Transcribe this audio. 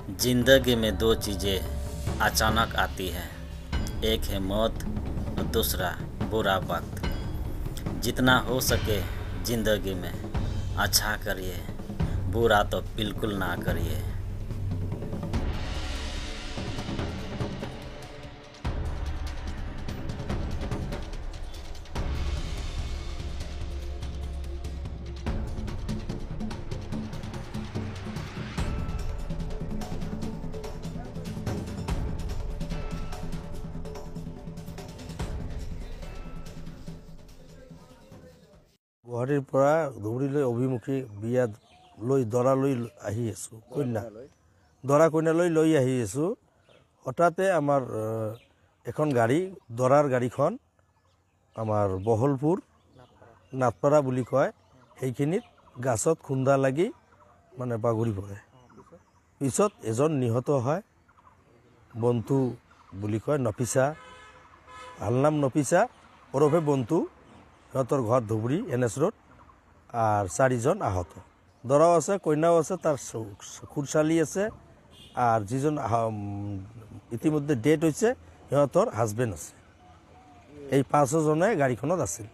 जिंदगी में दो चीज़ें अचानक आती हैं, एक है मौत और दूसरा बुरा वक्त। जितना हो सके ज़िंदगी में अच्छा करिए, बुरा तो बिल्कुल ना करिए। গুৱাহাটীৰ পৰা ধুবুৰীলৈ অভিমুখী বিয়া দৰা লৈ আহি আছোঁ, দৰা কইনালৈ লৈ আহি আছোঁ। হঠাতে আমাৰ এখন গাড়ী, দৰাৰ গাড়ীখন আমাৰ বহলপুৰ নাটপাৰা বুলি কয়, সেইখিনিত গাছত খুন্দা লাগি মানে বাগৰি পৰে। পিছত এজন নিহত হয়, বন্ধু বুলি কয়, নফিছা, ভাল নাম নফিছা ওৰফে বন্ধু। সিহঁতৰ ঘৰ ধুবুৰী NS ৰোড। আৰ 4 জন আহত, দৰাও আছে, কইনাও আছে, তাৰ খুৰশালি আছে। আৰ যিজন ইতিমধ্যে ডেট হয়েছে সিহঁতৰ হাজবেণ্ড আছে। এই 5জনে গাড়ীখনত আছিল।